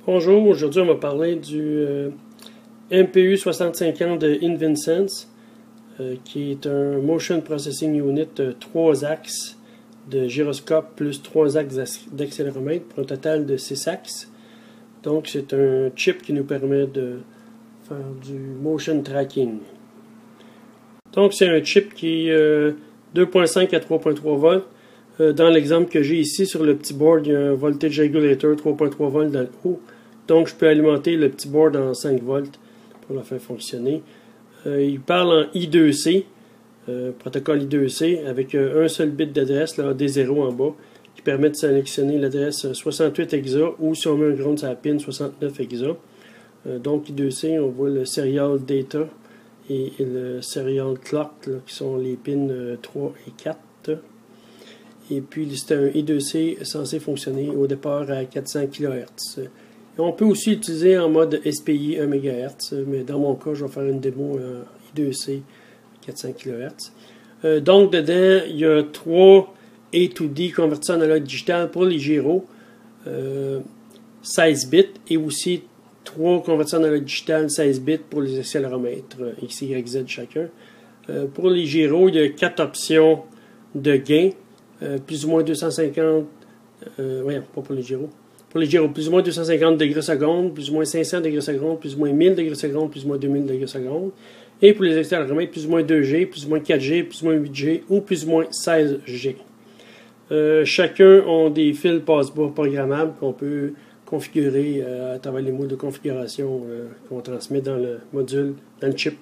Bonjour, aujourd'hui on va parler du MPU 6550 de InvenSense, qui est un Motion Processing Unit 3 axes de gyroscope plus 3 axes d'accéléromètre pour un total de 6 axes. Donc c'est un chip qui nous permet de faire du motion tracking. Donc c'est un chip qui est 2.5 à 3.3 volts. Dans l'exemple que j'ai ici sur le petit board, il y a un voltage regulator 3.3 volts dans le haut. Donc je peux alimenter le petit board en 5 volts pour le faire fonctionner. Il parle en I2C, protocole I2C, avec un seul bit d'adresse, D0 en bas, qui permet de sélectionner l'adresse 68 hexa ou si on met un ground sur la pin 69 hexa. Donc I2C, on voit le serial data et le serial clock, qui sont les pins 3 et 4. Et puis c'est un I2C censé fonctionner au départ à 400 kHz. On peut aussi l'utiliser en mode SPI 1 MHz, mais dans mon cas, je vais faire une démo I2C 400 kHz. Donc dedans, il y a 3 A2D convertisseurs analogue digital pour les gyros, 16 bits, et aussi 3 convertisseurs analogue digital 16 bits pour les accéléromètres, X, Y, Z chacun. Pour les gyros, il y a 4 options de gain. Plus ou moins 250, pas pour les gyros. Pour les gyros, plus ou moins 250 degrés secondes, plus ou moins 500 degrés secondes, plus ou moins 1000 degrés secondes, plus ou moins 2000 degrés secondes. Et pour les accéléromètres, plus ou moins 2G, plus ou moins 4G, plus ou moins 8G ou plus ou moins 16G. Chacun ont des fils passe-bas programmables qu'on peut configurer à travers les modes de configuration qu'on transmet dans le module, dans le chip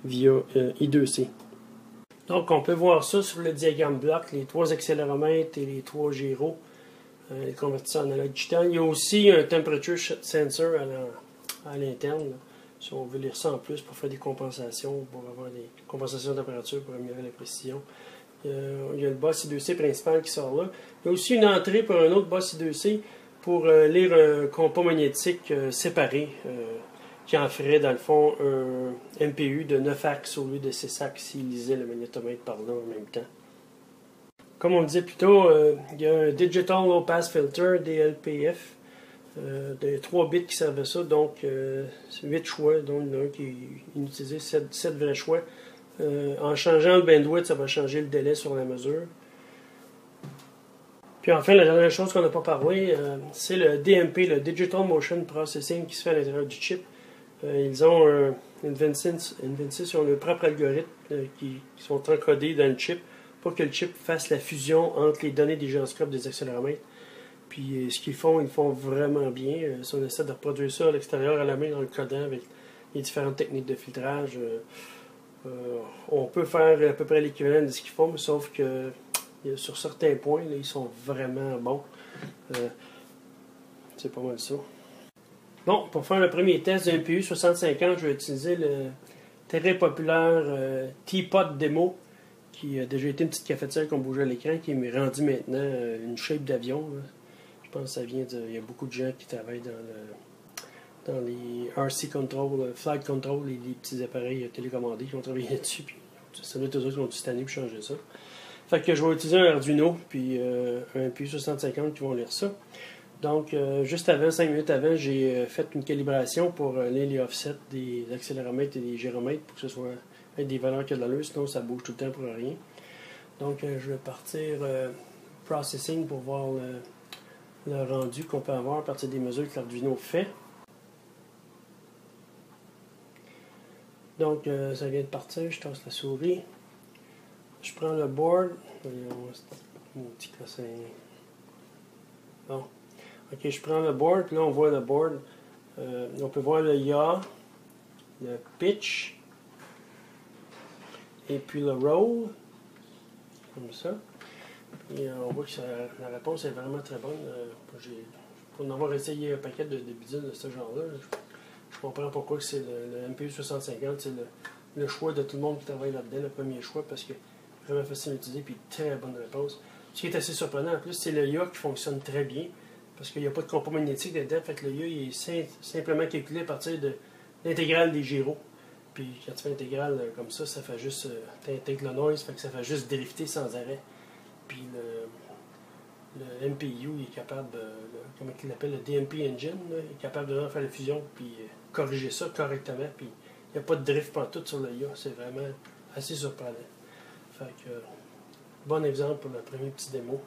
via I2C. Donc, on peut voir ça sur le diagramme bloc, les 3 accéléromètres et les 3 gyros, les convertisseurs analogue digital. Il y a aussi un temperature sensor à l'interne, si on veut lire ça en plus pour faire des compensations, pour avoir des compensations de température pour améliorer la précision. Il y a le boss I2C principal qui sort là. Il y a aussi une entrée pour un autre boss I2C pour lire un compas magnétique séparé, qui en ferait dans le fond un MPU de 9 axes au lieu de 6 axes s'il lisait le magnétomètre par là en même temps. Comme on le disait plus tôt, il y a un Digital Low Pass Filter, DLPF, de 3 bits qui servent à ça, donc 8 choix, dont il y en a un qui est inutilisé, 7 vrais choix. En changeant le bandwidth, ça va changer le délai sur la mesure. Puis enfin, la dernière chose qu'on n'a pas parlé, c'est le DMP, le Digital Motion Processing, qui se fait à l'intérieur du chip. Ils ont InvenSense, ils ont leur propre algorithme qui sont encodés dans le chip pour que le chip fasse la fusion entre les données des gyroscopes et des accéléromètres. Puis ce qu'ils font, ils font vraiment bien. Si on essaie de reproduire ça à l'extérieur à la main dans le codant avec les différentes techniques de filtrage, on peut faire à peu près l'équivalent de ce qu'ils font, mais sauf que sur certains points, là, ils sont vraiment bons. C'est pas mal ça. Bon, pour faire le premier test d'un MPU 6550, je vais utiliser le très populaire Teapot Demo, qui a déjà été une petite cafetière qu'on bougeait à l'écran, qui est rendu maintenant une shape d'avion. Je pense que ça vient de... Il y a beaucoup de gens qui travaillent dans les RC Control, Flight Control, les petits appareils télécommandés qui ont travaillé là-dessus. Puis ça doit être eux autres qui ont dû cette année pour changer ça. Fait que je vais utiliser un Arduino, puis un MPU 6550 qui vont lire ça. Donc, juste avant, 5 minutes avant, j'ai fait une calibration pour lire les offsets des accéléromètres et des gyromètres pour que ce soit avec des valeurs qui ont de l'allure, sinon ça bouge tout le temps pour rien. Donc, je vais partir Processing pour voir le rendu qu'on peut avoir à partir des mesures que l'Arduino fait. Donc, ça vient de partir, je tasse la souris. Je prends le board. Mon petit cossin. Bon. Ok, je prends le board, puis là on voit le board. On peut voir le yaw, le pitch, et puis le roll, comme ça. Et on voit que la réponse est vraiment très bonne. Pour en avoir essayé un paquet de bidules de ce genre-là, je comprends pourquoi c'est le MPU 6050, c'est le choix de tout le monde qui travaille là-dedans, le premier choix, parce que c'est vraiment facile à utiliser, puis très bonne réponse. Ce qui est assez surprenant en plus, c'est le yaw qui fonctionne très bien. Parce qu'il n'y a pas de compas magnétique dedans, fait que le yaw il est simplement calculé à partir de l'intégrale des gyros. Puis quand tu fais l'intégrale comme ça fait juste, tu intègres le noise, fait que ça fait juste drifter sans arrêt. Puis le MPU il est capable, comment il l'appelle, le DMP Engine, là, il est capable de faire la fusion puis corriger ça correctement. Puis il n'y a pas de drift pantoute sur le IA. C'est vraiment assez surprenant. Fait que, bon exemple pour le premier petit démo.